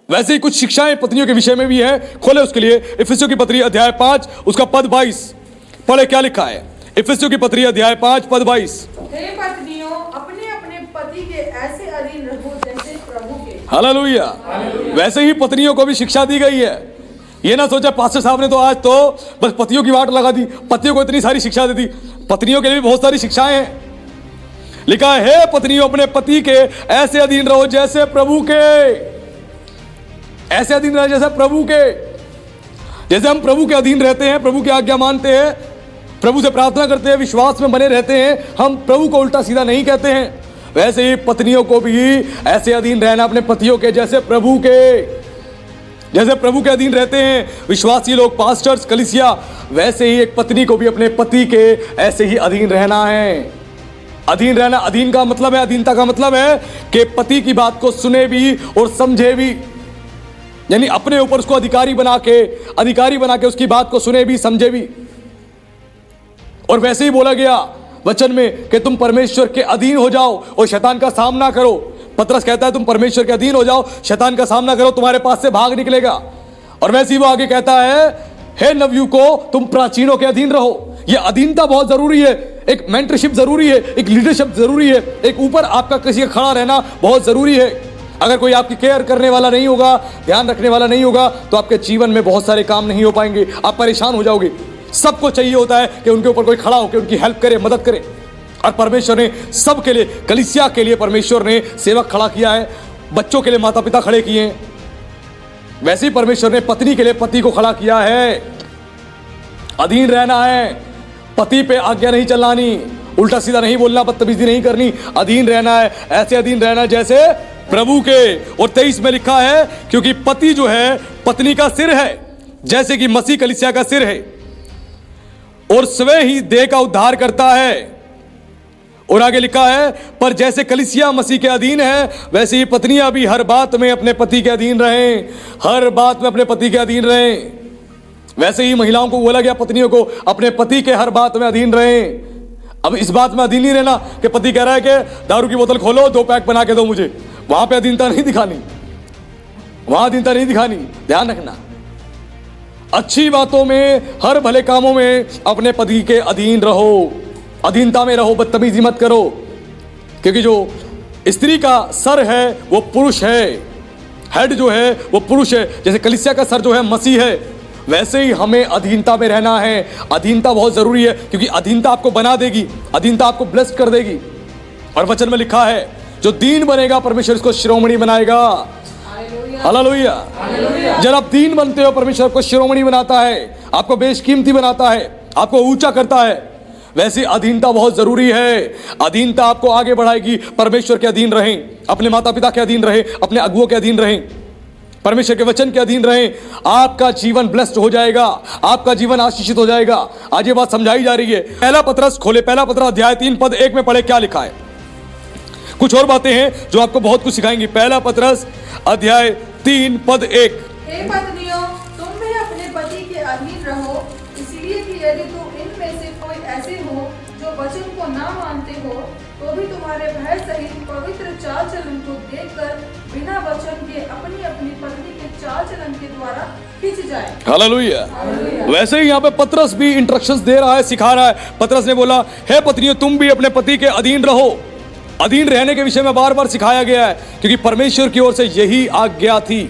वैसे ही कुछ शिक्षाएं पत्नियों के विषय में भी है। खोले उसके लिए इफिसियों की पत्री अध्याय 5 उसका पद 22 पढ़े क्या लिखा है। इफिसियों की पत्री अध्याय 5 पद 22। हे पत्नियों, अपने अपने पति के ऐसे अधीन रहो जैसे प्रभु के। हालेलुया। वैसे ही पत्नियों को भी शिक्षा दी गई है। ये ना सोचा पास्टर साहब ने तो आज तो बस पतियों की वाट लगा दी, पतियों को इतनी सारी शिक्षा दे दी। पत्नियों के लिए भी बहुत सारी शिक्षाएं हैं। लिखा है, हे पत्नियों, अपने पति के ऐसे अधीन रहो जैसे प्रभु के। ऐसे अधीन रहो जैसे प्रभु के। जैसे हम प्रभु के अधीन रहते हैं, प्रभु की आज्ञा मानते हैं, प्रभु से प्रार्थना करते हैं, विश्वास में बने रहते हैं, हम प्रभु को उल्टा सीधा नहीं कहते हैं। वैसे ही पत्नियों को भी ऐसे अधीन रहना अपने पतियों के जैसे प्रभु के, जैसे प्रभु के अधीन रहते हैं विश्वासी लोग, पास्टर्स, कलीसिया, वैसे ही एक पत्नी को भी अपने पति के ऐसे ही अधीन रहना है। अधीन रहना, अधीन का मतलब है, अधीनता का मतलब है कि पति की बात को सुने भी और समझे भी, यानी अपने ऊपर उसको अधिकारी बना के उसकी बात को सुने भी समझे भी। और वैसे ही बोला गया वचन में कि तुम परमेश्वर के अधीन हो जाओ और शैतान का सामना करो। पतरस कहता है तुम परमेश्वर के अधीन हो जाओ, शैतान का सामना करो, तुम्हारे पास से भाग निकलेगा। और वैसे ही वो आगे कहता है, हे नवयुवकों, तुम प्राचीनों के अधीन रहो। यह अधीनता बहुत जरूरी है, एक मेंटरशिप जरूरी है, एक लीडरशिप जरूरी है, एक ऊपर आपका किसी का खड़ा रहना बहुत जरूरी है। अगर कोई आपकी केयर करने वाला नहीं होगा, ध्यान रखने वाला नहीं होगा, तो आपके जीवन में बहुत सारे काम नहीं हो पाएंगे, आप परेशान हो जाओगे। सबको चाहिए होता है कि उनके ऊपर कोई खड़ा होकर उनकी हेल्प करे, मदद करे। और परमेश्वर ने सबके लिए, कलीसिया के लिए परमेश्वर ने सेवक खड़ा किया है, बच्चों के लिए माता पिता खड़े किए हैं। वैसे ही परमेश्वर ने पत्नी के लिए पति को खड़ा किया है। अधीन रहना है, पति पे आज्ञा नहीं चलानी, उल्टा सीधा नहीं बोलना, बदतमीजी नहीं करनी, अधीन रहना है। ऐसे अधीन रहना जैसे प्रभु के। और 23 में लिखा है, क्योंकि पति जो है पत्नी का सिर है, जैसे कि मसीह कलीसिया का सिर है, और स्वयं ही देह का उद्धार करता है। और आगे लिखा है, पर जैसे कलीसिया मसीह के अधीन है, वैसे ही पत्नियां भी हर बात में अपने पति के अधीन रहें, हर बात में अपने पति के अधीन रहें। वैसे ही महिलाओं को बोला गया, पत्नियों को अपने पति के हर बात में अधीन रहें। अब इस बात में अधीन नहीं रहना कि पति कह रहा है कि दारू की बोतल खोलो, 2 पैक बना के दो मुझे, वहां पे अधीनता नहीं दिखानी, वहां अधीनता नहीं दिखानी। ध्यान रखना, अच्छी बातों में, हर भले कामों में अपने पति के अधीन रहो, अधीनता में रहो, बदतमीजी मत करो। क्योंकि जो स्त्री का सर है वो पुरुष है, हेड जो है वो पुरुष है। जैसे कलीसिया का सर जो है मसीह है, वैसे ही हमें अधीनता में रहना है। अधीनता बहुत जरूरी है, क्योंकि अधीनता आपको बना देगी, अधीनता आपको ब्लेस्ड कर देगी। और वचन में लिखा है, जो दीन बनेगा परमेश्वर इसको शिरोमणि बनाएगा। हालेलुया। जब आप दीन बनते हो, परमेश्वर आपको शिरोमणि बनाता है, आपको बेशकीमती बनाता है, आपको ऊंचा करता है। वैसे अधीनता बहुत जरूरी है। अधीनता आपको आगे बढ़ाएगी। परमेश्वर के अधीन रहें, अपने माता पिता के अधीन रहें, अपने अगुओं के अधीन रहें, परमेश्वर के वचन के अधीन रहें। आपका जीवन ब्लेस्ड हो जाएगा, आपका जीवन आशीषित हो जाएगा। आज ये बात समझाई जा रही है। पहला पत्रस खोले, पहला पत्रस अध्याय 3 पद 1 में पढ़े क्या लिखा है। कुछ और बातें हैं जो आपको बहुत कुछ सिखाएंगी। पहला पत्रस अध्याय 3 पद 1। हे पत्नियों, तुम भी अपने पति के अधीन रहो, इसलिए कि यदि तुम इनमें से कोई ऐसे हो जो वचन को ना मानते हो, तो भी तुम्हारे भय सहित पवित्र चाल चलन को देखकर बिना वचन के अपनी अपनी पत्नी के चाल चलन के द्वारा खींच जाए। हालेलुया। वैसे ही यहाँ पे पत्रस भी इंस्ट्रक्शंस दे रहा है, सिखा रहा है। पत्रस ने बोला, हे पत्नियों, तुम भी अपने पति के अधीन रहो। अधीन रहने के विषय में बार बार सिखाया गया है, क्योंकि परमेश्वर की ओर से यही आज्ञा थी।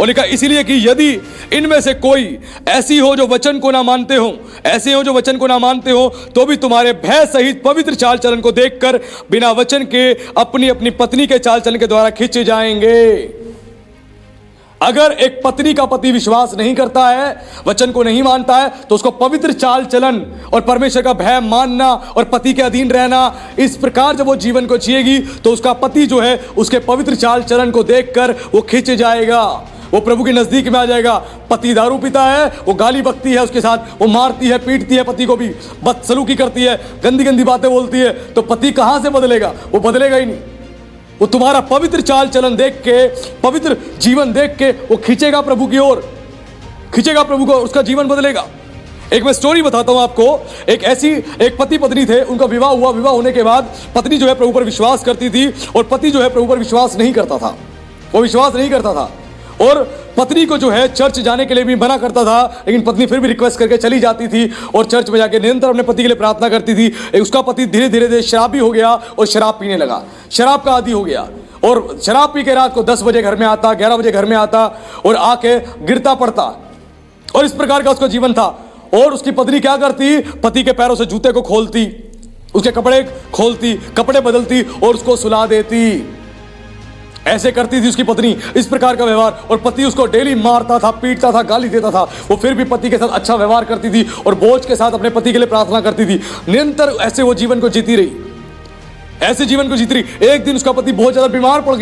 और लिखा इसलिए कि यदि इनमें से कोई ऐसी हो जो वचन को ना मानते हो, ऐसे हो जो वचन को ना मानते हो, तो भी तुम्हारे भय सहित पवित्र चाल चलन को देखकर बिना वचन के अपनी अपनी पत्नी के चाल चलन के द्वारा खींचे जाएंगे। अगर एक पत्नी का पति विश्वास नहीं करता है, वचन को नहीं मानता है, तो उसको पवित्र चाल चलन और परमेश्वर का भय मानना और पति के अधीन रहना, इस प्रकार जब वो जीवन को जिएगी, तो उसका पति जो है उसके पवित्र चाल चलन को देखकर वो खींचे जाएगा, वो प्रभु के नजदीक में आ जाएगा। पति दारू पीता है, वो गाली बकती है उसके साथ, वो मारती है, पीटती है, पति को भी बदसलूकी करती है, गंदी गंदी बातें बोलती है, तो पति कहां से बदलेगा? वो बदलेगा ही नहीं। वो तुम्हारा पवित्र चाल चलन देख के, पवित्र जीवन देख के वो खींचेगा प्रभु की ओर, खींचेगा प्रभु को, उसका जीवन बदलेगा। एक मैं स्टोरी बताता हूं आपको। एक पति पत्नी थे, उनका विवाह हुआ। विवाह होने के बाद पत्नी जो है प्रभु पर विश्वास करती थी और पति जो है प्रभु पर विश्वास नहीं करता था, वो विश्वास नहीं करता था। और पत्नी को जो है चर्च जाने के लिए भी मना करता था, लेकिन पत्नी फिर भी रिक्वेस्ट करके चली जाती थी और चर्च में जाके निरंतर अपने पति के लिए प्रार्थना करती थी। उसका पति धीरे धीरे शराबी हो गया और शराब पीने लगा, शराब का आदी हो गया और शराब पी के रात को 10 बजे घर में आता, 11 बजे घर में आता और आके गिरता पड़ता, और इस प्रकार का उसका जीवन था। और उसकी पत्नी क्या करती, पति के पैरों से जूते को खोलती, उसके कपड़े खोलती, कपड़े बदलती और उसको सुला देती। ऐसे करती थी उसकी पत्नी, इस प्रकार का व्यवहार। और पति उसको डेली मारता था, पीटता था, गाली देता था, वो फिर भी पति के साथ अच्छा व्यवहार करती थी और बोझ के साथ अपने पति के लिए प्रार्थना करती थी। निरंतर ऐसे वो जीवन को जीती रही, ऐसे जीवन को जीती रही। एक दिन उसका पति बहुत ज्यादा बीमार पड़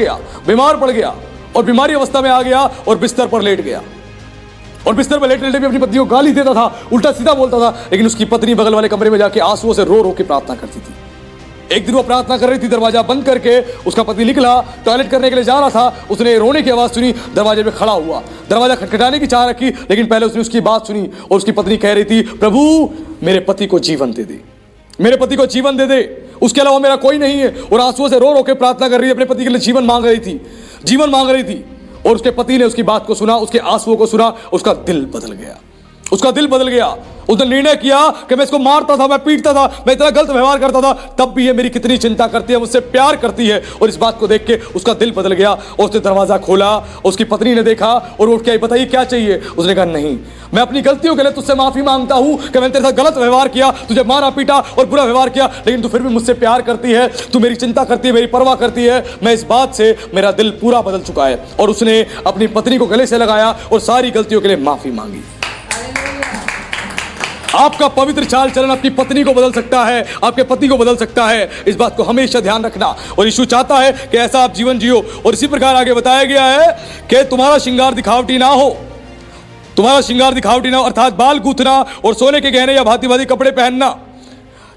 गया और बीमारी अवस्था में आ गया और बिस्तर पर लेट गया, और बिस्तर पर लेटे लेटे भी अपनी पत्नी को गाली देता था, उल्टा सीधा बोलता था। लेकिन उसकी पत्नी बगल वाले कमरे में जाके आंसुओं से रो रो के प्रार्थना करती थी। एक दिन वो प्रार्थना कर रही थी, दरवाजा बंद करके उसका पति निकला, टॉयलेट करने के लिए जा रहा था, उसने रोने की आवाज सुनी, दरवाजे पे खड़ा हुआ, दरवाजा खटखटाने की चाह रखी, लेकिन पहले उसने उसकी बात सुनी और उसकी पत्नी कह रही थी, प्रभु मेरे पति को जीवन दे दे, मेरे पति को जीवन दे दे, उसके अलावा मेरा कोई नहीं है। और आंसुओं से रो रो के प्रार्थना कर रही थी, अपने पति के लिए जीवन मांग रही थी। और उसके पति ने उसकी बात को सुना, उसके आंसुओं को सुना, उसका दिल बदल गया। उसने निर्णय किया कि मैं इसको मारता था, मैं पीटता था, मैं इतना गलत व्यवहार करता था, तब भी ये मेरी कितनी चिंता करती है, मुझसे प्यार करती है। और इस बात को देख के उसका दिल बदल गया और उसने दरवाजा खोला। उसकी पत्नी ने देखा और उठ के आई, बताइए क्या चाहिए? उसने कहा, नहीं, मैं अपनी गलतियों के लिए तुझसे माफी मांगता हूं कि मैंने तेरे साथ गलत व्यवहार किया, तुझे मारा पीटा और बुरा व्यवहार किया, लेकिन तू फिर भी मुझसे प्यार करती है, तू मेरी चिंता करती है, मेरी परवाह करती है। मैं इस बात से मेरा दिल पूरा बदल चुका है। और उसने अपनी पत्नी को गले से लगाया और सारी गलतियों के लिए माफी मांगी। आपका पवित्र चाल चलन आपकी पत्नी को बदल सकता है, आपके पति को बदल सकता है। इस बात को हमेशा ध्यान रखना। और यीशु चाहता है कि ऐसा आप जीवन जियो। और इसी प्रकार आगे बताया गया है कि तुम्हारा श्रृंगार दिखावटी ना हो, अर्थात बाल गूंथना और सोने के गहने या भांति भांति कपड़े पहनना,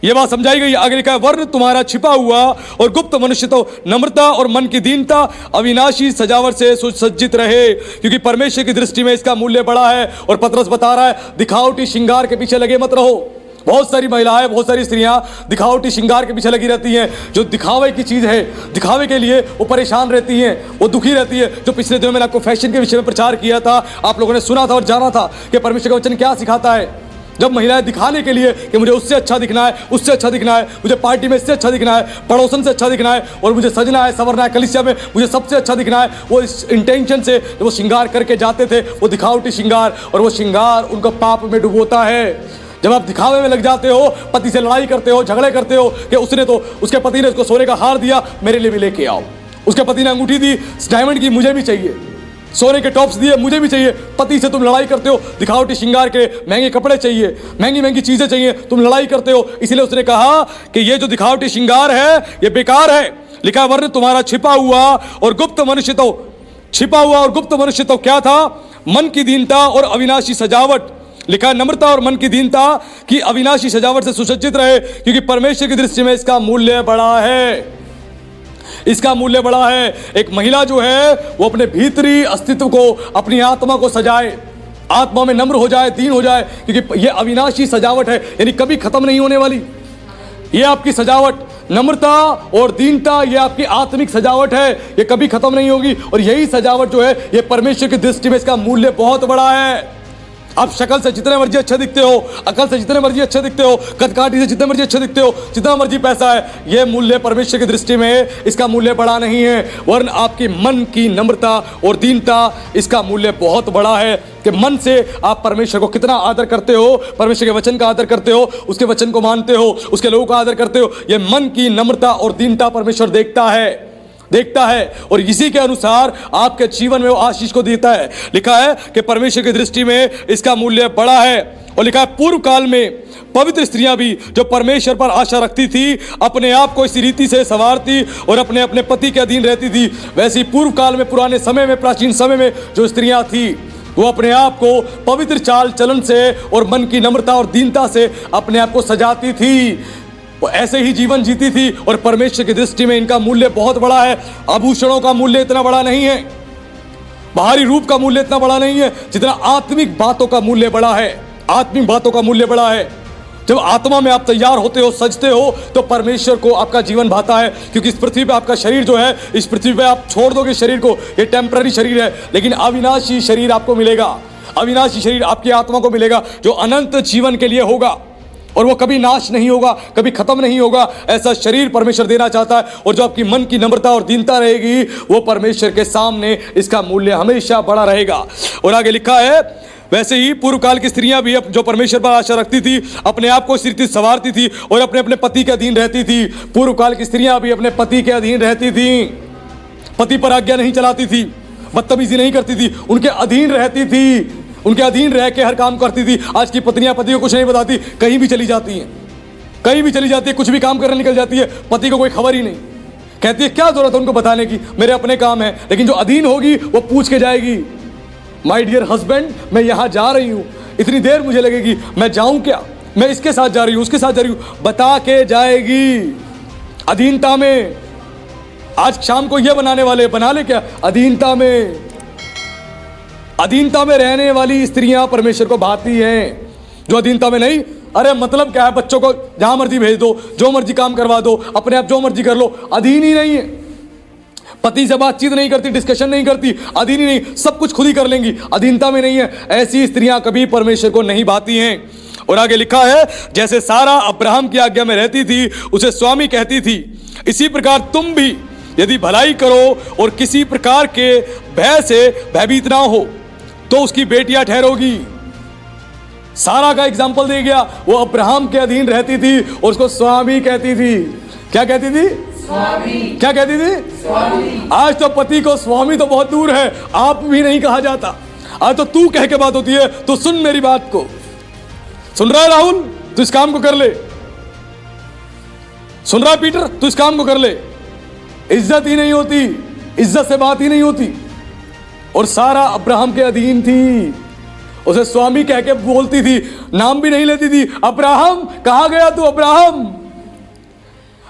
यह बात समझाई गई। आगे लिखा है, वर्ण तुम्हारा छिपा हुआ और गुप्त मनुष्य तो नम्रता और मन की दीनता अविनाशी सजावट से सुसज्जित रहे, क्योंकि परमेश्वर की दृष्टि में इसका मूल्य बड़ा है। और पतरस बता रहा है, दिखावटी श्रृंगार के पीछे लगे मत रहो। बहुत सारी महिलाएं, बहुत सारी स्त्रियां दिखावटी श्रृंगार के पीछे लगी रहती हैं। जो दिखावे की चीज है, दिखावे के लिए वो परेशान रहती हैं, वो दुखी रहती है। जो पिछले दिनों मैंने आपको फैशन के विषय में प्रचार किया था, आप लोगों ने सुना था और जाना था कि परमेश्वर का वचन क्या सिखाता है। जब महिलाएं दिखाने के लिए कि मुझे उससे अच्छा दिखना है, उससे अच्छा दिखना है, मुझे पार्टी में इससे अच्छा दिखना है, पड़ोसन से अच्छा दिखना है, और मुझे सजना है, संवरना है, कलीसिया में मुझे सबसे अच्छा दिखना है, वो इस इंटेंशन से वो श्रृंगार करके जाते थे, वो दिखावटी श्रृंगार। और वो श्रृंगार उनको पाप में डुबोता है। जब आप दिखावे में लग जाते हो, पति से लड़ाई करते हो, झगड़े करते हो कि उसने तो, उसके पति ने उसको सोने का हार दिया, मेरे लिए भी लेके आओ, उसके पति ने अंगूठी दी डायमंड की, मुझे भी चाहिए, सोने के टॉप्स दिए, मुझे भी चाहिए। पति से तुम लड़ाई करते हो, दिखावटी श्रृंगार के, महंगे कपड़े चाहिए, महंगी महंगी चीजें चाहिए, तुम लड़ाई करते हो। इसलिए उसने कहा कि ये जो दिखावटी श्रृंगार है ये बेकार है। लिखा, वर्ण तुम्हारा छिपा हुआ और गुप्त मनुष्य तो क्या था? मन की दीनता और अविनाशी सजावट। लिखा, नम्रता और मन की दीनता की अविनाशी सजावट से सुसज्जित रहे, क्योंकि परमेश्वर की दृष्टि में इसका मूल्य बड़ा है। एक महिला जो है वो अपने भीतरी अस्तित्व को, अपनी आत्मा को सजाए, आत्मा में नम्र हो जाए, दीन हो जाए, क्योंकि ये अविनाशी सजावट है, यानी कभी खत्म नहीं होने वाली। ये आपकी सजावट, नम्रता और दीनता, ये आपकी आत्मिक सजावट है, ये कभी खत्म नहीं होगी। और यही सजावट जो है, ये परमेश्वर की दृष्टि में इसका मूल्य बहुत बड़ा है। आप शक्ल से जितने मर्जी अच्छे दिखते हो, अकल से जितने मर्जी अच्छे दिखते हो, कदकाठी से जितने मर्जी अच्छे दिखते हो, जितना मर्जी पैसा है, यह मूल्य परमेश्वर की दृष्टि में इसका मूल्य बड़ा नहीं है। वरन आपकी मन की नम्रता और दीनता, इसका मूल्य बहुत बड़ा है। कि मन से आप परमेश्वर को कितना आदर करते हो, परमेश्वर के वचन का आदर करते हो, उसके वचन को मानते हो, उसके लोगों का आदर करते हो। यह मन की नम्रता और दीनता परमेश्वर देखता है और इसी के अनुसार आपके जीवन में वो आशीष को देता है। लिखा है कि परमेश्वर की दृष्टि में इसका मूल्य बड़ा है। और लिखा है, पूर्व काल में पवित्र स्त्रियां भी जो परमेश्वर पर आशा रखती थी, अपने आप को इसी रीति से संवारती और अपने अपने पति के अधीन रहती थी। वैसे ही पूर्व काल में, पुराने समय में, प्राचीन समय में जो स्त्रियां थी, वो अपने आप को पवित्र चाल चलन से और मन की नम्रता और दीनता से अपने आप को सजाती थी, वो ऐसे ही जीवन जीती थी। और परमेश्वर की दृष्टि में इनका मूल्य बहुत बड़ा है। आभूषणों का मूल्य इतना बड़ा नहीं है, बाहरी रूप का मूल्य इतना बड़ा नहीं है, जितना आत्मिक बातों का मूल्य बड़ा है। जब आत्मा में आप तैयार होते हो, सजते हो, तो परमेश्वर को आपका जीवन भाता है। क्योंकि इस पृथ्वी पे आपका शरीर जो है, इस पृथ्वी पे आप छोड़ दोगे शरीर को, ये टेम्पररी शरीर है, लेकिन अविनाशी शरीर आपको मिलेगा। अविनाशी शरीर आपकी आत्मा को मिलेगा जो अनंत जीवन के लिए होगा, और वो कभी नाश नहीं होगा, कभी खत्म नहीं होगा। ऐसा शरीर परमेश्वर देना चाहता है। और जो आपकी मन की नम्रता और दीनता रहेगी, वो परमेश्वर के सामने इसका मूल्य हमेशा बड़ा रहेगा। और आगे लिखा है, वैसे ही पूर्व काल की स्त्रियां भी जो परमेश्वर पर आशा रखती थी, अपने आप को सिरती संवारती थी और अपने अपने पति के अधीन रहती थी। पूर्व काल की स्त्रियां भी अपने पति के अधीन रहती थी, पति पर आज्ञा नहीं चलाती थी, बदतमीजी नहीं करती थी, उनके अधीन रहती थी, उनके अधीन रह के हर काम करती थी। आज की पत्नियां पति को कुछ नहीं बताती, कहीं भी चली जाती हैं, कहीं भी चली जाती है, कुछ भी काम करने निकल जाती है, पति को कोई खबर ही नहीं। कहती है क्या जरूरत है उनको बताने की, मेरे अपने काम है। लेकिन जो अधीन होगी वो पूछ के जाएगी, माय डियर हस्बैंड, मैं यहाँ जा रही हूँ, इतनी देर मुझे लगेगी, मैं जाऊँ क्या, मैं इसके साथ जा रही हूँ, उसके साथ जा रही हूँ, बता के जाएगी। अधीनता में आज शाम को ये बनाने वाले, बना ले क्या, अधीनता में, अधीनता में रहने वाली स्त्रियां परमेश्वर को भाती हैं। जो अधीनता में नहीं, अरे मतलब क्या है, बच्चों को जहां मर्जी भेज दो, जो मर्जी काम करवा दो, अपने आप जो मर्जी कर लो, अधीन ही नहीं है। पति से बातचीत नहीं करती, डिस्कशन नहीं करती, अधीन ही नहीं, सब कुछ खुद ही कर लेंगी, अधीनता में नहीं है। ऐसी स्त्रियां कभी परमेश्वर को नहीं भाती हैं। और आगे लिखा है, जैसे सारा अब्राहम की आज्ञा में रहती थी, उसे स्वामी कहती थी, इसी प्रकार तुम भी यदि भलाई करो और किसी प्रकार के भय से भयभीत ना हो, तो उसकी बेटियां ठहरोगी। सारा का एग्जाम्पल दे गया, वो अब्राहम के अधीन रहती थी और उसको स्वामी कहती थी। क्या कहती थी? स्वामी। क्या कहती थी? स्वामी। आज तो पति को स्वामी तो बहुत दूर है, आप भी नहीं कहा जाता, आज तो तू कह के बात होती है। तो सुन मेरी बात को, सुन रहा है राहुल, तू इस काम को कर ले, सुन रहा है पीटर, तू इस काम को कर ले। इज्जत ही नहीं होती, इज्जत से बात ही नहीं होती। और सारा अब्राहम के अधीन थी, उसे स्वामी कह के बोलती थी, नाम भी नहीं लेती थी। अब्राहम, कहाँ गया तू अब्राहम?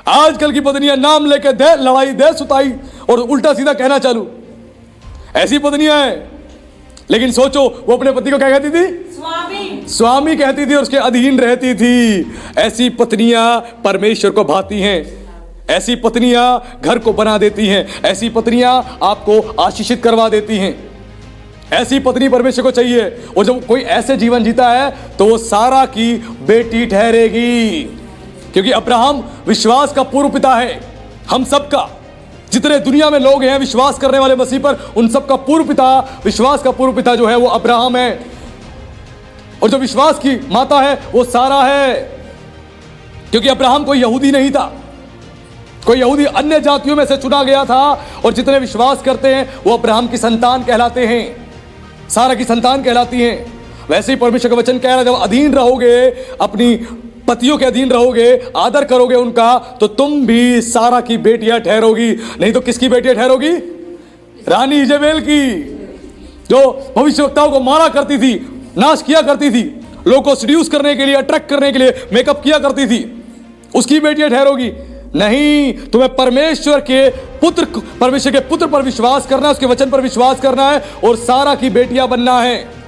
आजकल की पत्नियां नाम लेके दे लड़ाई, दे सुताई और उल्टा सीधा कहना चालू, ऐसी पत्नियां हैं। लेकिन सोचो, वो अपने पति को क्या कहती थी? स्वामी। स्वामी कहती थी और उसके अधीन रहती थी। ऐसी पत्नियां परमेश्वर को भाती हैं। ऐसी पत्नियां घर को बना देती हैं। ऐसी पत्नियां आपको आशीषित करवा देती हैं। ऐसी पत्नी परमेश्वर को चाहिए। और जब कोई ऐसे जीवन जीता है तो वो सारा की बेटी ठहरेगी, क्योंकि अब्राहम विश्वास का पूर्व पिता है। हम सबका, जितने दुनिया में लोग हैं विश्वास करने वाले मसीह पर, उन सबका पूर्व पिता, विश्वास का पूर्व पिता जो है वो अब्राहम है। और जो विश्वास की माता है वो सारा है, क्योंकि अब्राहम कोई यहूदी नहीं था, कोई यहूदी अन्य जातियों में से चुना गया था। और जितने विश्वास करते हैं वो अब्राहम की संतान कहलाते हैं, सारा की संतान कहलाती हैं। वैसे ही परमेश्वर का वचन कह रहा है, जब अधीन रहोगे, अपनी पतियों के अधीन रहोगे, आदर करोगे उनका, तो तुम भी सारा की बेटियां ठहरोगी। नहीं तो किसकी बेटियां ठहरोगी? रानी इजेबेल की, जो भविष्यवक्ताओं को मारा करती थी, नाश किया करती थी, लोगों को सीड्यूस करने के लिए, अट्रैक्ट करने के लिए मेकअप किया करती थी, उसकी बेटियां ठहरोगी। नहीं, तुम्हें परमेश्वर के पुत्र, परमेश्वर के पुत्र पर विश्वास करना है, उसके वचन पर विश्वास करना है और सारा की बेटियां बनना है,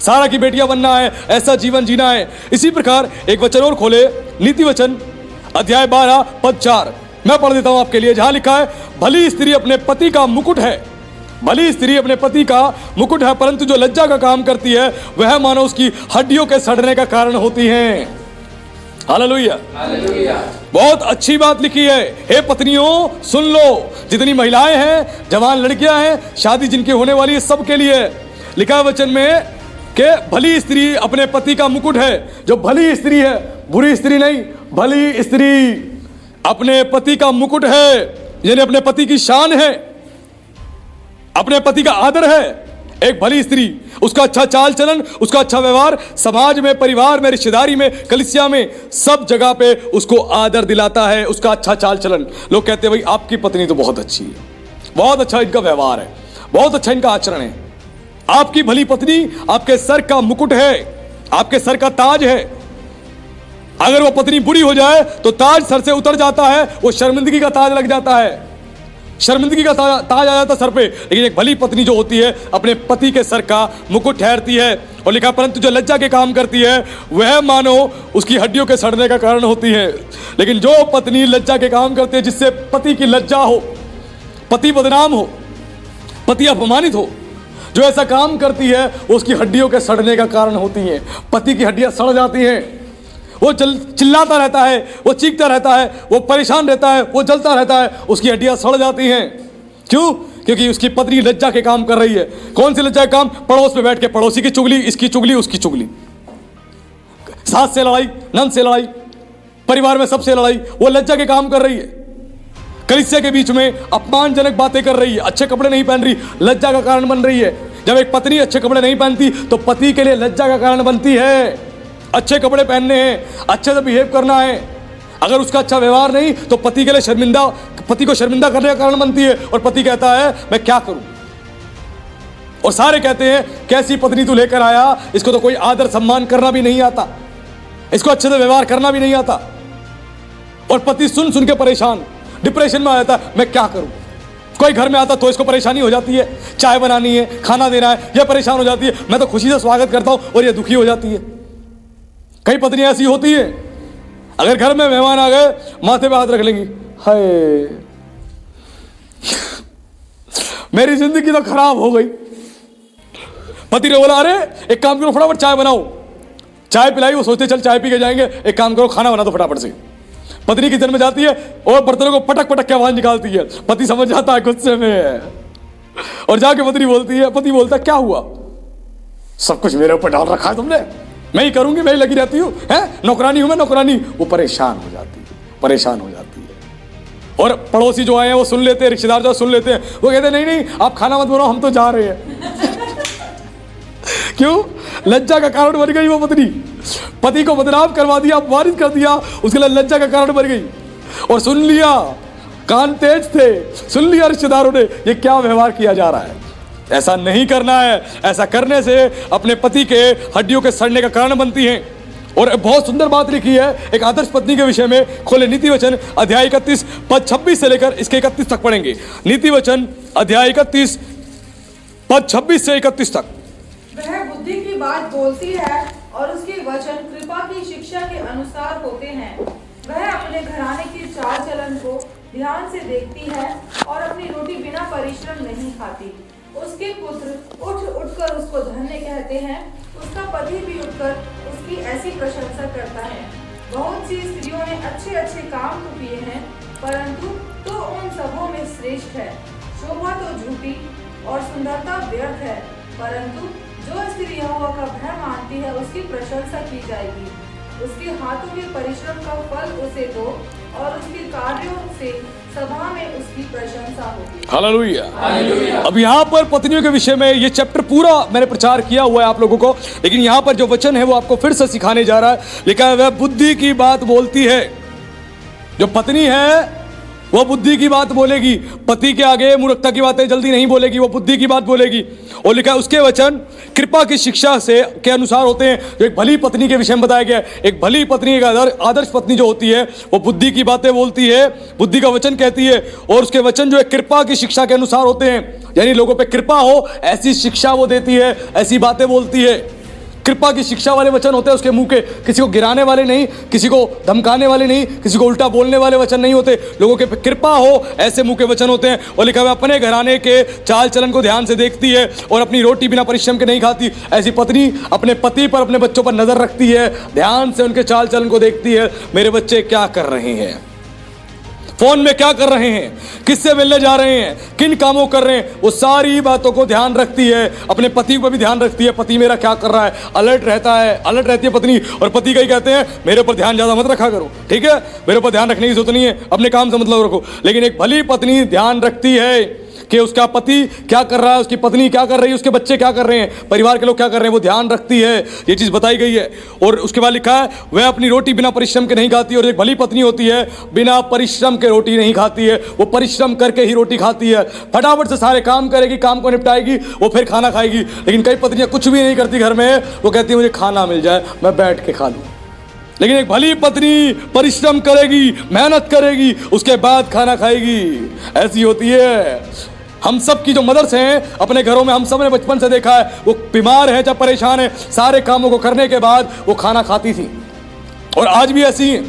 सारा की बेटियां बनना है, ऐसा जीवन जीना है। इसी प्रकार एक वचन और खोले, नीति वचन अध्याय 12 पद 4, मैं पढ़ देता हूं आपके लिए, जहां लिखा है, भली स्त्री अपने पति का मुकुट है, भली स्त्री अपने पति का मुकुट है, परंतु जो लज्जा का काम करती है वह मानो उसकी हड्डियों के सड़ने का कारण होती है। Hallelujah, hallelujah. बहुत अच्छी बात लिखी है। हे पत्नियों सुन लो, जितनी महिलाएं हैं, जवान लड़कियां हैं, शादी जिनकी होने वाली है, सबके लिए लिखा है वचन में कि भली स्त्री अपने पति का मुकुट है। जो भली स्त्री है, बुरी स्त्री नहीं, भली स्त्री अपने पति का मुकुट है, यानी अपने पति की शान है, अपने पति का आदर है। एक भली स्त्री, उसका अच्छा चाल चलन, उसका अच्छा व्यवहार, समाज में, परिवार में, रिश्तेदारी में, कलीसिया में, सब जगह पे उसको आदर दिलाता है, उसका अच्छा चाल चलन। लोग कहते हैं भाई आपकी पत्नी तो बहुत अच्छी है, बहुत अच्छा इनका व्यवहार है, बहुत अच्छा इनका आचरण है। आपकी भली पत्नी आपके सर का मुकुट है, आपके सर का ताज है। अगर वो पत्नी बुरी हो जाए तो ताज सर से उतर जाता है, वो शर्मिंदगी का ताज लग जाता है। शर्मिंदगी का ताज आ जाता सर पे। लेकिन एक भली पत्नी जो होती है अपने पति के सर का मुकुट ठहरती है। और लिखा परंतु जो लज्जा के काम करती है वह मानो उसकी हड्डियों के सड़ने का कारण होती है। लेकिन जो पत्नी लज्जा के काम करती है, जिससे पति की लज्जा हो, पति बदनाम हो, पति अपमानित हो, जो ऐसा काम करती है वो उसकी हड्डियों के सड़ने का कारण होती है। पति की हड्डियां सड़ जाती हैं, वो चिल्लाता रहता है, वो चीखता रहता है, वो परेशान रहता है, वो जलता रहता है, उसकी हड्डियां सड़ जाती हैं। क्यों? क्योंकि उसकी पत्नी लज्जा के काम कर रही है। कौन सी लज्जा के काम? पड़ोस में बैठ के पड़ोसी की चुगली, इसकी चुगली, उसकी चुगली, सास से लड़ाई, नंद से लड़ाई, परिवार में सबसे लड़ाई, वो लज्जा के काम कर रही है। कलीसिया के बीच में अपमानजनक बातें कर रही है, अच्छे कपड़े नहीं पहन रही, लज्जा का कारण बन रही है। जब एक पत्नी अच्छे कपड़े नहीं पहनती तो पति के लिए लज्जा का कारण बनती है। अच्छे कपड़े पहनने हैं, अच्छे से बिहेव करना है। अगर उसका अच्छा व्यवहार नहीं तो पति के लिए पति को शर्मिंदा करने का कारण बनती है। और पति कहता है मैं क्या करूं, और सारे कहते हैं कैसी पत्नी तू लेकर आया, इसको तो कोई आदर सम्मान करना भी नहीं आता, इसको अच्छे से व्यवहार करना भी नहीं आता। और पति सुन सुन के परेशान, डिप्रेशन में आ जाता है, मैं क्या करूं। कोई घर में आता तो इसको परेशानी हो जाती है, चाय बनानी है, खाना देना है, यह परेशान हो जाती है, मैं तो खुशी से स्वागत करता हूं और यह दुखी हो जाती है। कई पत्नियां ऐसी होती है, अगर घर में मेहमान आ गए माथे पे हाथ रख लेंगी, हाय मेरी जिंदगी तो खराब हो गई। पति ने बोला अरे एक काम करो, फटाफट चाय बनाओ, चाय पिलाई, वो सोचते चल चाय पी के जाएंगे, एक काम करो खाना बना दो फटाफट से। पत्नी किचन में जाती है और बर्तनों को पटक पटक के आवाज निकालती है। पति समझ जाता है गुस्से में, और जाके पत्नी बोलती है, पति बोलता है क्या हुआ, सब कुछ मेरे ऊपर डाल रखा है तुमने, मैं ही करूंगी, मैं ही लगी रहती हूँ, है नौकरानी हूं मैं, नौकरानी। वो परेशान हो जाती है, परेशान हो जाती है। और पड़ोसी जो आए हैं वो सुन लेते हैं, रिश्तेदार जो सुन लेते हैं, वो कहते हैं नहीं नहीं आप खाना मत बनाओ, हम तो जा रहे हैं। क्यों? लज्जा का कारण बन गई वो पत्नी, पति को बदनाम करवा दिया, अपमानित कर दिया, उसके लिए लज्जा का कारण बन गई। और सुन लिया, कान तेज थे, सुन लिया रिश्तेदारों ने ये क्या व्यवहार किया जा रहा है। ऐसा नहीं करना है, ऐसा करने से अपने पति के हड्डियों के सड़ने का कारण बनती हैं। और बहुत सुंदर बात लिखी है एक आदर्श पत्नी के विषय में। खोले नीति वचन अध्याय 31 पद 26 से लेकर इसके 31 तक पढ़ेंगे। नीति वचन अध्याय 31 पद 26 से 31 तक। वह बुद्धि की बात बोलती है और उसके वचन कृपा की शिक्षा के अनुसार होते हैं। वह अपने घराने की चाल चलन को ध्यान से देखती है और अपनी रोटी बिना परिश्रम नहीं खाती। उसके पुत्र उठ उठकर उसको धन्य कहते हैं, उसका पति भी उठकर उसकी ऐसी प्रशंसा करता है। बहुत सी स्त्रियों ने अच्छे अच्छे काम तो किए हैं, परंतु तो उन सबों में श्रेष्ठ है। शोभा तो झूठी और सुंदरता व्यर्थ है, परंतु जो स्त्री यहोवा का भय मानती है उसकी प्रशंसा की जाएगी। उसके हाथों के परिश्रम का फल उसे दो और उसके कार्यों से सभा में उसकी प्रशंसा होगी। हालेलुया। अब यहाँ पर पत्नियों के विषय में ये चैप्टर पूरा मैंने प्रचार किया हुआ है आप लोगों को, लेकिन यहाँ पर जो वचन है वो आपको फिर से सिखाने जा रहा है। लिखा है वह बुद्धि की बात बोलती है। जो पत्नी है वो बुद्धि की बात बोलेगी, पति के आगे मूर्खता की बातें जल्दी नहीं बोलेगी, वो बुद्धि की बात बोलेगी। और लिखा है उसके वचन कृपा की शिक्षा से के अनुसार होते हैं। जो एक भली पत्नी के विषय में बताया गया है, एक भली पत्नी, एक आदर्श पत्नी जो होती है वो बुद्धि की बातें बोलती है, बुद्धि का वचन कहती है। और उसके वचन जो है कृपा की शिक्षा के अनुसार होते हैं, यानी लोगों पे कृपा हो ऐसी शिक्षा वो देती है, ऐसी बातें बोलती है। कृपा की शिक्षा वाले वचन होते हैं उसके मुंह के, किसी को गिराने वाले नहीं, किसी को धमकाने वाले नहीं, किसी को उल्टा बोलने वाले वचन नहीं होते। लोगों के कृपा हो ऐसे मुंह के वचन होते हैं। और लिखा हुआ अपने घराने के चाल चलन को ध्यान से देखती है और अपनी रोटी बिना परिश्रम के नहीं खाती। ऐसी पत्नी अपने पति पर, अपने बच्चों पर नजर रखती है, ध्यान से उनके चाल चलन को देखती है। मेरे बच्चे क्या कर रहे हैं, फोन में क्या कर रहे हैं, किससे मिलने जा रहे हैं, किन कामों कर रहे हैं, वो सारी बातों को ध्यान रखती है। अपने पति को भी ध्यान रखती है, पति मेरा क्या कर रहा है, अलर्ट रहता है, अलर्ट रहती है पत्नी। और पति कहीं कहते हैं मेरे ऊपर ध्यान ज्यादा मत रखा करो, ठीक है, मेरे ऊपर ध्यान रखने की जरूरत नहीं है, अपने काम से मतलब रखो। लेकिन एक भली पत्नी ध्यान रखती है कि उसका पति क्या कर रहा है, उसकी पत्नी क्या कर रही है, उसके बच्चे क्या कर रहे हैं, परिवार के लोग क्या कर रहे हैं, वो ध्यान रखती है। ये चीज बताई गई है। और उसके बाद लिखा है वह अपनी रोटी बिना परिश्रम के नहीं खाती। और एक भली पत्नी होती है बिना परिश्रम के रोटी नहीं खाती है, वो परिश्रम करके ही रोटी खाती है। फटाफट से सारे काम करेगी, काम को निपटाएगी, वो फिर खाना खाएगी। लेकिन कई पत्नियां कुछ भी नहीं करती घर में, वो कहती है मुझे खाना मिल जाए, मैं बैठ के खा लूँ। लेकिन एक भली पत्नी परिश्रम करेगी, मेहनत करेगी, उसके बाद खाना खाएगी। ऐसी होती है। हम सब की जो मदर्स हैं अपने घरों में, हम सब ने बचपन से देखा है, वो बीमार है या परेशान है, सारे कामों को करने के बाद वो खाना खाती थी, और आज भी ऐसी है।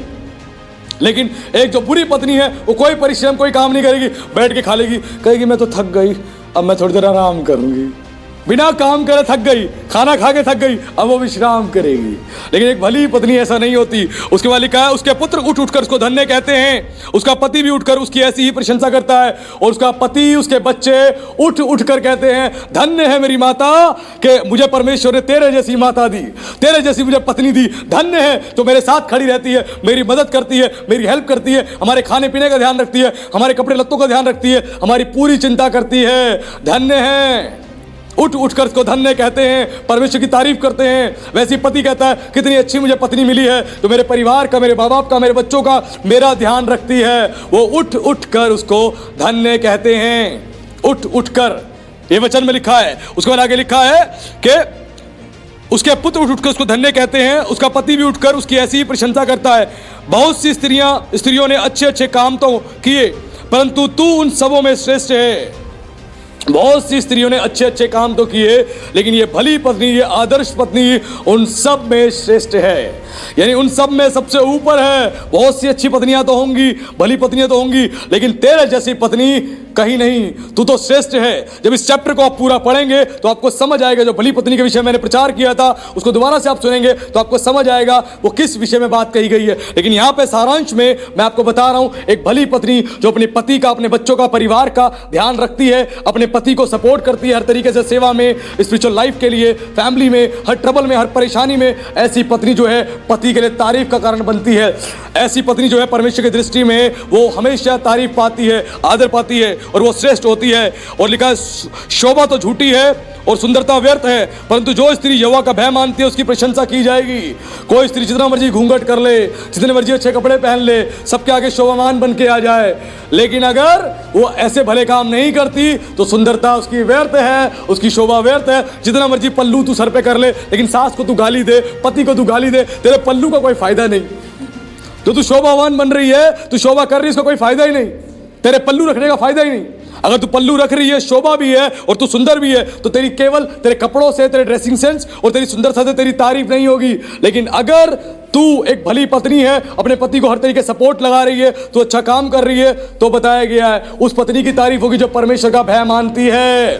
लेकिन एक जो बुरी पत्नी है वो कोई परिश्रम, कोई काम नहीं करेगी, बैठ के खा लेगी, कहेगी मैं तो थक गई, अब मैं थोड़ी देर आराम करूंगी। बिना काम करे थक गई, खाना खा के थक गई, अब वो विश्राम करेगी। लेकिन एक भली पत्नी ऐसा नहीं होती। उसके बाद लिखा है, उसके पुत्र उठ उठकर उसको धन्य कहते हैं। उसका पति भी उठकर उसकी ऐसी ही प्रशंसा करता है, और उसका पति, उसके बच्चे उठ उठकर कहते हैं, धन्य है मेरी माता कि मुझे परमेश्वर ने तेरे जैसी माता दी, तेरे जैसी मुझे पत्नी दी। धन्य है तो मेरे साथ खड़ी रहती है, मेरी मदद करती है, मेरी हेल्प करती है, हमारे खाने पीने का ध्यान रखती है, हमारे कपड़े लत्तों का ध्यान रखती है, हमारी पूरी चिंता करती है। धन्य है। उठ उठकर उसको धन्य कहते हैं, परमेश्वर की तारीफ करते हैं। वैसे पति कहता है, कितनी अच्छी मुझे पत्नी मिली है जो मेरे परिवार का, मेरे माँ बाप का, मेरे बच्चों का मेरा ध्यान रखती है। वो उठ उठकर उसको धन्य कहते हैं। उठ उठकर, ये वचन में लिखा है। उसके बाद आगे लिखा है कि उसके पुत्र उठ उठकर उसको धन्य कहते हैं, उसका पति भी उठकर उसकी ऐसी ही प्रशंसा करता है। बहुत सी स्त्रियों ने अच्छे अच्छे काम तो किए, परंतु तू उन सबों में श्रेष्ठ है। बहुत सी स्त्रियों ने अच्छे अच्छे काम तो किए, लेकिन ये भली पत्नी, ये आदर्श पत्नी उन सब में श्रेष्ठ है, यानी उन सब में सबसे ऊपर है। बहुत सी अच्छी पत्नियां तो होंगी, भली पत्नियां तो होंगी, लेकिन तेरे जैसी पत्नी कहीं नहीं, तू तो श्रेष्ठ है। जब इस चैप्टर को आप पूरा पढ़ेंगे तो आपको समझ आएगा, जो भली पत्नी के विषय मैंने प्रचार किया था उसको दोबारा से आप सुनेंगे तो आपको समझ आएगा वो किस विषय में बात कही गई है। लेकिन यहाँ पे सारांश में मैं आपको बता रहा हूं, एक भली पत्नी जो अपने पति का, अपने बच्चों का, परिवार का ध्यान रखती है, अपने पति को सपोर्ट करती है हर तरीके से, सेवा में, स्पिरिचुअल लाइफ के लिए, फैमिली में, हर ट्रबल में, हर परेशानी में, ऐसी पत्नी जो है पति के लिए तारीफ का कारण बनती है। ऐसी पत्नी जो है परमेश्वर की दृष्टि में वो हमेशा तारीफ पाती है, आदर पाती है, और वो श्रेष्ठ होती है। और लिखा है, शोभा तो झूठी है और सुंदरता व्यर्थ है, परंतु जो स्त्री यहोवा का भय मानती है उसकी प्रशंसा की जाएगी। कोई स्त्री जितना मर्जी घूंघट कर ले, जितने मर्जी अच्छे कपड़े पहन ले, सबके आगे शोभामान बन के आ जाए, लेकिन अगर वो ऐसे भले काम नहीं करती तो सुंदरता उसकी व्यर्थ है, उसकी शोभा व्यर्थ है। जितना मर्जी पल्लू तू सर पे कर ले, लेकिन सास को तू गाली दे, पति को तू गाली दे, तेरे पल्लू का कोई फायदा नहीं। तो तू शोभावान बन रही है, तू शोभा कर रही है, इसका कोई फायदा ही नहीं, तेरे पल्लू रखने का फायदा ही नहीं। अगर तू पल्लू रख रही है, शोभा भी है और तू सुंदर भी है, तो तेरी केवल तेरे कपड़ों से, तेरे ड्रेसिंग सेंस और तेरी सुंदरता से तेरी तारीफ नहीं होगी। लेकिन अगर तू एक भली पत्नी है, अपने पति को हर तरीके सपोर्ट लगा रही है, तू अच्छा काम कर रही है, तो बताया गया है उस पत्नी की तारीफ होगी जो परमेश्वर का भय मानती है।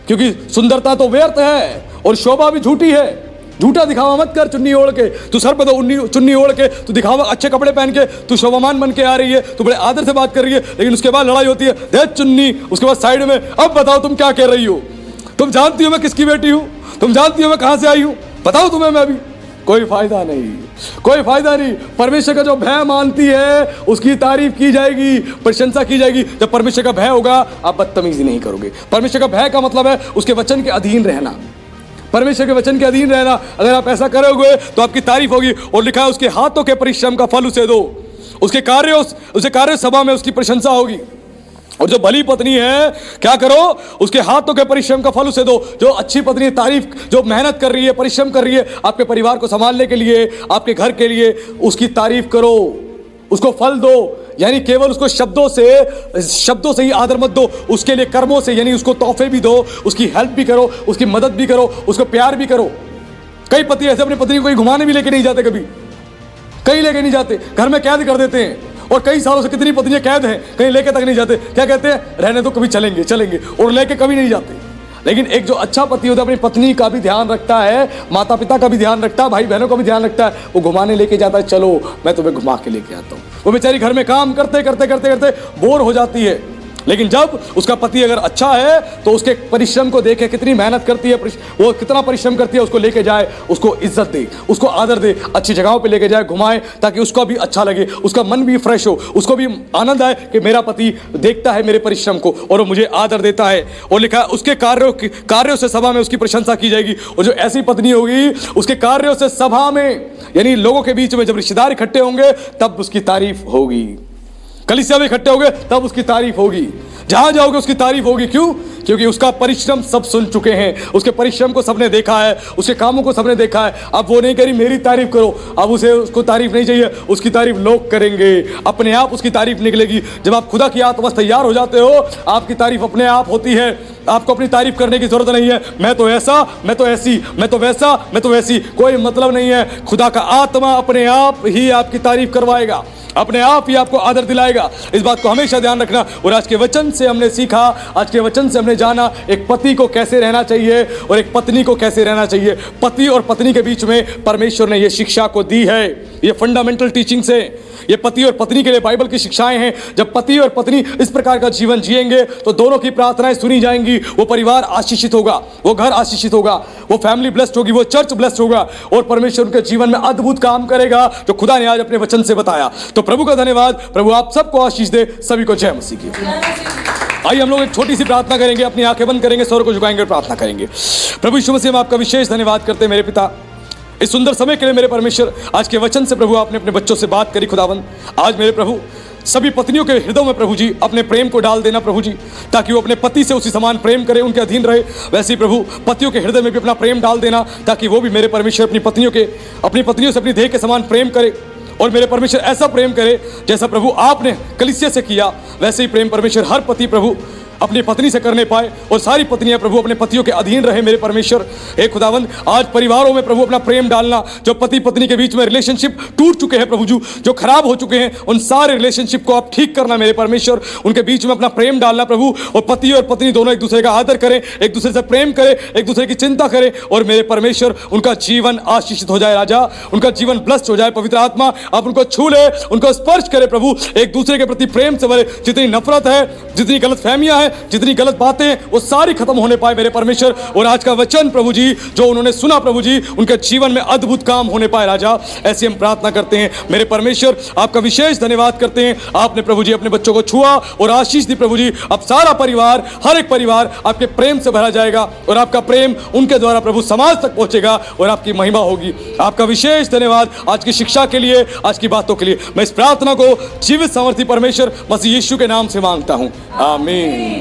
क्योंकि सुंदरता तो व्यर्थ है और शोभा भी झूठी है। झूठा दिखावा मत कर, चुन्नी ओढ़ के तू सर पे तो चुन्नी ओढ़ के तू दिखावा, अच्छे कपड़े पहन के तू शोभामान बन के आ रही है, तू बड़े आदर से बात कर रही है, लेकिन उसके बाद लड़ाई होती है, दे चुन्नी, उसके बाद साइड में, अब बताओ तुम क्या कह रही हो, तुम जानती हो मैं किसकी बेटी हूं, तुम जानती हो मैं कहां से आई हूं, बताओ तुम्हें मैं अभी। कोई फायदा नहीं, कोई फायदा नहीं। परमेश्वर का जो भय मानती है उसकी तारीफ की जाएगी, प्रशंसा की जाएगी। जब परमेश्वर का भय होगा आप बदतमीजी नहीं करोगे। परमेश्वर का भय का मतलब है उसके वचन के अधीन रहना, परमेश्वर के वचन के अधीन रहना। अगर आप ऐसा करोगे तो आपकी तारीफ होगी। और लिखा है उसके हाथों के परिश्रम का फल उसे दो, उसके कार्य सभा में उसकी प्रशंसा होगी। और जो भली पत्नी है क्या करो, उसके हाथों के परिश्रम का फल उसे दो। जो अच्छी पत्नी तारीफ, जो मेहनत कर रही है, परिश्रम कर रही है आपके परिवार को संभालने के लिए, आपके घर के लिए, उसकी तारीफ करो, उसको फल दो। यानी केवल उसको शब्दों से ही आदर मत दो, उसके लिए कर्मों से, यानी उसको तोहफे भी दो, उसकी हेल्प भी करो, उसकी मदद भी करो, उसको प्यार भी करो। कई पति ऐसे अपनी पत्नी को कहीं घुमाने भी लेके नहीं जाते, कभी कहीं लेके नहीं जाते, घर में कैद कर देते हैं। और कई सालों से कितनी पत्नियां कैद हैं, कहीं लेके तक नहीं जाते। क्या कहते हैं, रहने तो कभी चलेंगे, और लेके कभी नहीं जाते। लेकिन एक जो अच्छा पति होता है अपनी पत्नी का भी ध्यान रखता है, माता पिता का भी ध्यान रखता है, भाई बहनों का भी ध्यान रखता है। वो घुमाने लेके जाता है, चलो मैं तुम्हें घुमा के लेके आता हूँ। वो बेचारी घर में काम करते करते करते करते बोर हो जाती है। लेकिन जब उसका पति अगर अच्छा है तो उसके परिश्रम को देखे, कितनी मेहनत करती है, वो कितना परिश्रम करती है, उसको लेके जाए, उसको इज्जत दे, उसको आदर दे, अच्छी जगहों पे लेके जाए, घुमाए, ताकि उसको भी अच्छा लगे, उसका मन भी फ्रेश हो, उसको भी आनंद आए कि मेरा पति देखता है मेरे परिश्रम को और वो मुझे आदर देता है। और लिखा है उसके कार्यों से सभा में उसकी प्रशंसा की जाएगी। और जो ऐसी पत्नी होगी उसके कार्यों से सभा में, यानी लोगों के बीच में जब रिश्तेदार इकट्ठे होंगे तब उसकी तारीफ होगी, कलीसिया में इकट्ठे होंगे तब उसकी तारीफ होगी। जहां जाओगे उसकी तारीफ होगी। क्यों? क्योंकि उसका परिश्रम सब सुन चुके हैं, उसके परिश्रम को सबने देखा है, उसके कामों को सबने देखा है। अब वो नहीं करी मेरी तारीफ करो, अब उसको तारीफ नहीं चाहिए, उसकी तारीफ लोग करेंगे, अपने आप उसकी तारीफ निकलेगी। जब आप खुदा की आत्मा से तैयार हो जाते हो, आपकी तारीफ अपने आप होती है। आपको अपनी तारीफ करने की जरूरत नहीं है, मैं तो ऐसा, मैं तो ऐसी, मैं तो वैसा, मैं तो वैसी, कोई मतलब नहीं है। खुदा का आत्मा अपने आप ही आपकी तारीफ करवाएगा, अपने आप ही आपको आदर दिलाएगा। इस बात को हमेशा ध्यान रखना। और आज के वचन से हमने सीखा, आज के वचन से हमने जाना एक पति को कैसे रहना चाहिए और एक पत्नी को कैसे रहना चाहिए। पति और पत्नी के बीच में परमेश्वर ने यह शिक्षा को दी है, ये फंडामेंटल टीचिंग्स है, ये पति और पत्नी के लिए बाइबल की शिक्षाएं हैं। जब पति और पत्नी इस प्रकार का जीवन जिएंगे तो दोनों की प्रार्थनाएं सुनी जाएंगी, वो परिवार आशीषित होगा, वो घर आशीषित होगा, वो फैमिली ब्लेस्ड होगी, वो चर्च ब्लेस्ड होगा और परमेश्वर उनके जीवन में अद्भुत काम करेगा जो खुदा ने आज अपने वचन से बताया। तो प्रभु का धन्यवाद, प्रभु आप सबको आशीष दे। सभी को जय मसीह की। आइए हम लोग एक छोटी सी प्रार्थना करेंगे, अपनी आंखें बंद करेंगे, सर को झुकाएंगे और प्रार्थना करेंगे। प्रभु यीशु मसीह, हम आपका विशेष धन्यवाद करते हैं मेरे पिता, इस सुंदर समय के लिए मेरे परमेश्वर। आज के वचन से प्रभु आपने अपने बच्चों से बात करी खुदावंद। आज मेरे प्रभु सभी पत्नियों के हृदयों में प्रभु जी अपने प्रेम को डाल देना प्रभु जी, ताकि वो अपने पति से उसी समान प्रेम करे, उनके अधीन रहे। वैसे ही प्रभु पतियों के हृदय में भी अपना प्रेम डाल देना, ताकि वो भी मेरे परमेश्वर अपनी पत्नियों से अपनी देह के समान प्रेम करे और मेरे परमेश्वर ऐसा प्रेम करे जैसा प्रभु आपने कलीसिया से किया। वैसे ही प्रेम परमेश्वर हर पति प्रभु अपनी पत्नी से करने पाए और सारी पत्नियां प्रभु अपने पतियों के अधीन रहे मेरे परमेश्वर। हे खुदावंद, आज परिवारों में प्रभु अपना प्रेम डालना, जो पति पत्नी के बीच में रिलेशनशिप टूट चुके हैं प्रभु, जो खराब हो चुके हैं, उन सारे रिलेशनशिप को आप ठीक करना मेरे परमेश्वर। उनके बीच में अपना प्रेम डालना प्रभु, और पति और पत्नी दोनों एक दूसरे का आदर करें, एक दूसरे से प्रेम करें, एक दूसरे की चिंता करें और मेरे परमेश्वर उनका जीवन आशीषित हो जाए राजा, उनका जीवन ब्लेस्ड हो जाए। पवित्र आत्मा आप उनको छू ले, उनको स्पर्श करे प्रभु, एक दूसरे के प्रति प्रेम से भरे। जितनी नफरत है, जितनी गलत फहमियां हैं, जितनी गलत बातें, वो सारी खत्म होने पाए मेरे परमेश्वर। और आज का वचन प्रभु जी जो उन्होंने सुना प्रभु जी, उनके जीवन में अद्भुत काम होने पाए राजा। ऐसी हम प्रार्थना करते हैं मेरे परमेश्वर। आपका विशेष धन्यवाद करते हैं, आपने प्रभु जी अपने बच्चों को छुआ और आशीष दी प्रभु जी। अब सारा परिवार, हर एक परिवार आपके प्रेम से भरा जाएगा और आपका प्रेम उनके द्वारा प्रभु समाज तक पहुंचेगा और आपकी महिमा होगी। आपका विशेष धन्यवाद आज की शिक्षा के लिए, आज की बातों के लिए। मैं इस प्रार्थना को जीवित सामर्थी परमेश्वर मसीह यीशु के नाम से मांगता हूं, आमीन।